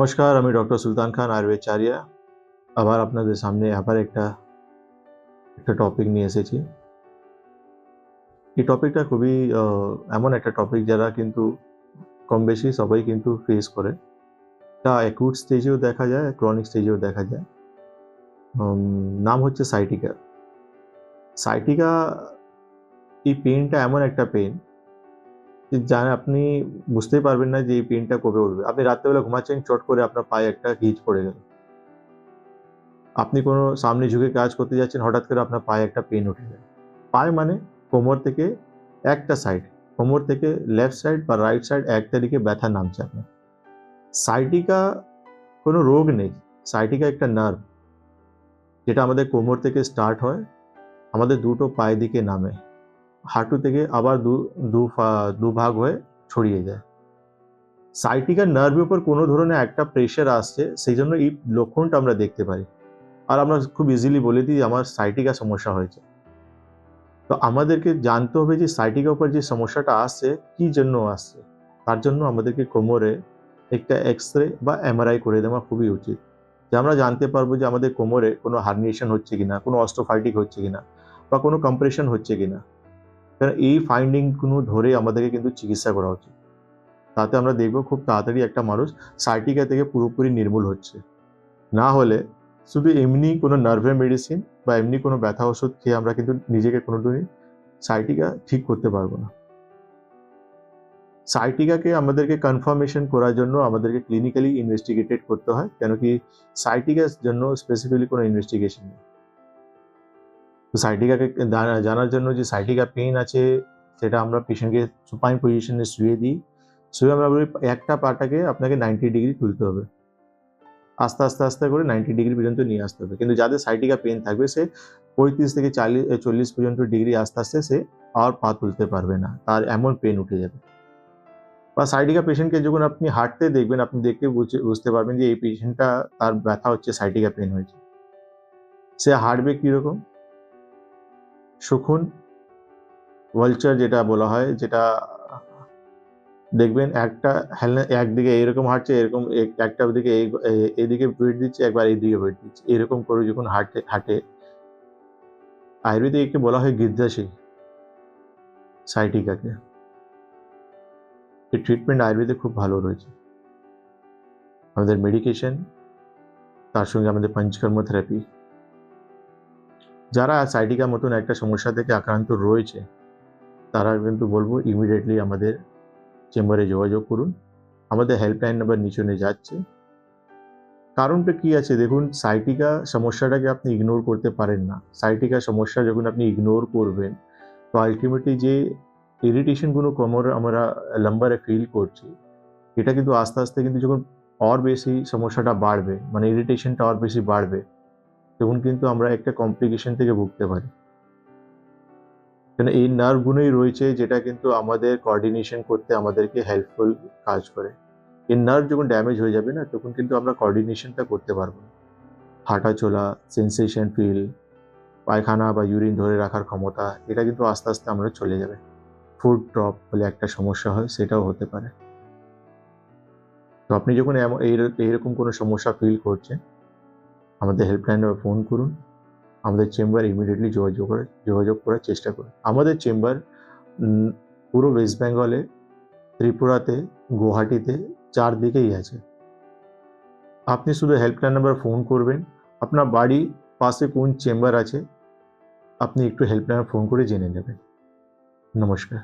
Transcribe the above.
নমস্কার, আমি ডক্টর সুলতান খান, আয়ুর্বেদচার্য। আবার আপনাদের সামনে আবার একটা টপিক নিয়ে এসেছি। এই টপিকটা খুবই এমন একটা টপিক যারা কিন্তু কম বেশি সবাই কিন্তু ফেস করে। তা অ্যাকুট স্টেজেও দেখা যায়, ক্রনিক স্টেজেও দেখা যায়। নাম হচ্ছে সাইটিকা। সাইটিকা এই পেইনটা এমন একটা পেইন যে আপনি বুঝতেই পারবেন না যে এই পেইনটা কবে উঠবে। আপনি রাত্রেবেলা ঘুমাচ্ছেন, চট করে আপনার পায়ে একটা গিজ পড়ে গেল। আপনি কোনো সামনে ঝুঁকে কাজ করতে যাচ্ছেন, হঠাৎ করে আপনার পায়ে একটা পেইন উঠে গেল। পায়ে মানে কোমর থেকে একটা সাইড, কোমর থেকে লেফট সাইড বা রাইট সাইড এক তারিখে ব্যথা নামছে আপনার। সাইটিকা কোনো রোগ নেই, সাইটিকা একটা নার্ভ, যেটা আমাদের কোমর থেকে স্টার্ট হয়, আমাদের দুটো পায়ের দিকে নামে, হাঁটু থেকে আবার দু ভাগ হয়ে ছড়িয়ে যায়। সাইটিকার নার্ভের উপর কোনো ধরনের একটা প্রেশার আসছে, সেই জন্য এই লক্ষণটা আমরা দেখতে পাই। আর আমরা খুব ইজিলি বলে দিই আমার সাইটিকা সমস্যা হয়েছে। তো আমাদেরকে জানতে হবে যে সাইটিকার উপর যে সমস্যাটা আসছে কি জন্য আসছে। তার জন্য আমাদেরকে কোমরে একটা এক্স-রে বা এমআরআই করে দেওয়া খুবই উচিত, যে আমরা জানতে পারবো যে আমাদের কোমরে কোনো হার্নিয়েশন হচ্ছে কিনা, কোনো অস্টিওফাইটিস হচ্ছে কিনা, বা কোনো কম্প্রেশন হচ্ছে কিনা। কারণ এই ফাইন্ডিংগুলো ধরে আমাদেরকে কিন্তু চিকিৎসা করা উচিত। তাতে আমরা দেখব খুব তাড়াতাড়ি একটা মানুষ সাইটিকা থেকে পুরোপুরি নির্মূল হচ্ছে। না হলে শুধু এমনি কোনো নার্ভের মেডিসিন বা এমনি কোনো ব্যথা ওষুধ খেয়ে আমরা কিন্তু নিজেকে কোনোদিনই সাইটিকা ঠিক করতে পারবো না। সাইটিকাকে আমাদেরকে কনফার্মেশন করার জন্য আমাদেরকে ক্লিনিক্যালি ইনভেস্টিগেটেড করতে হয়, কেন কি সাইটিকার জন্য স্পেসিফিকলি কোনো ইনভেস্টিগেশন নেই। তো সাইটিকাকে জানার জন্য যে সাইটিকা পেইন আছে, সেটা আমরা পেশেন্টকে সুপাইন পজিশনে শুয়ে দিই। শুয়ে আমরা বলি একটা পাটাকে আপনাকে 90 ডিগ্রি তুলতে হবে, আস্তে আস্তে আস্তে করে 90 ডিগ্রি পর্যন্ত নিয়ে আসতে হবে। কিন্তু যাদের সাইটিকা পেইন থাকবে, সে 35 থেকে 40 পর্যন্ত ডিগ্রি আস্তে আস্তে সে আর পা তুলতে পারবে না, তার এমন পেইন উঠে যাবে। বা সাইটিকা পেশেন্টকে যখন আপনি হাঁটতে দেখবেন, আপনি দেখে বুঝতে পারবেন যে এই পেশেন্টটা, তার ব্যথা হচ্ছে, সাইটিকা পেইন হয়েছে। সে হাঁটবে কীরকম? শকুন, ভালচার যেটা বলা হয়, যেটা দেখবেন একটা হেলনা একদিকে এরকম হাঁটছে, এরকম একটা দিকে এদিকে ওয়েট দিচ্ছে, একবার এইদিকে ওয়েট দিচ্ছে, এরকম করে যখন হাঁটে, আয়ুর্বেদে একে বলা হয় গিদ্ধাসী সাইটিকাকে। এই ট্রিটমেন্ট আয়ুর্বেদে খুব ভালো রয়েছে। আমাদের মেডিকেশন, তার সঙ্গে আমাদের পঞ্চকর্ম থেরাপি। যারা সাইটিকা মতন একটা সমস্যা থেকে আক্রান্ত রয়েছে, তারা কিন্তু বলবো ইমিডিয়েটলি আমাদের চেম্বারে যোগাযোগ করুন। আমাদের হেল্পলাইন নাম্বার নিচে যাচ্ছে। কারণটা কি আছে দেখুন, সাইটিকা সমস্যাটাকে আপনি ইগনোর করতে পারেন না। সাইটিকা সমস্যা যখন আপনি ইগনোর করবেন, তো আলটিমেটলি যে ইরিটেশনগুলো কোমরে আমরা লাম্বারে ফিল করছি, এটা কিন্তু আস্তে আস্তে কিন্তু যখন আর বেশি সমস্যাটা বাড়বে, মানে ইরিটেশনটা আর বেশি বাড়বে, তখন কিন্তু আমরা একটা কমপ্লিকেশন থেকে ভুগতে পারি। কারণ এই নার্ভগুলোই রয়েছে যেটা কিন্তু আমাদের কোঅর্ডিনেশন করতে আমাদেরকে হেল্পফুল কাজ করে। এই নার্ভ যখন ড্যামেজ হয়ে যাবে না, তখন কিন্তু আমরা কোঅর্ডিনেশনটা করতে পারবো না। হাঁটা চলা, সেন্সেশন ফিল, পায়খানা বা ইউরিন ধরে রাখার ক্ষমতা, এটা কিন্তু আস্তে আস্তে আমরা চলে যাবে। ফুড ড্রপ বলে একটা সমস্যা হয়, সেটাও হতে পারে। তো আপনি যখন এইরকম কোনো সমস্যা ফিল করছেন, আমাদের হেল্পলাইনে ফোন করুন। আমাদের চেম্বার ইমিডিয়েটলি যোগাযোগ করার চেষ্টা করুন। আমাদের চেম্বার পুরো ওয়েস্ট বেঙ্গলে, ত্রিপুরাতে, গুয়াহাটিতে, চারদিকেই আছে। আপনি শুধু হেল্পলাইন নাম্বার ফোন করবেন, আপনার বাড়ির পাশে কোন চেম্বার আছে আপনি একটু হেল্পলাইনে ফোন করে জেনে নেবেন। নমস্কার।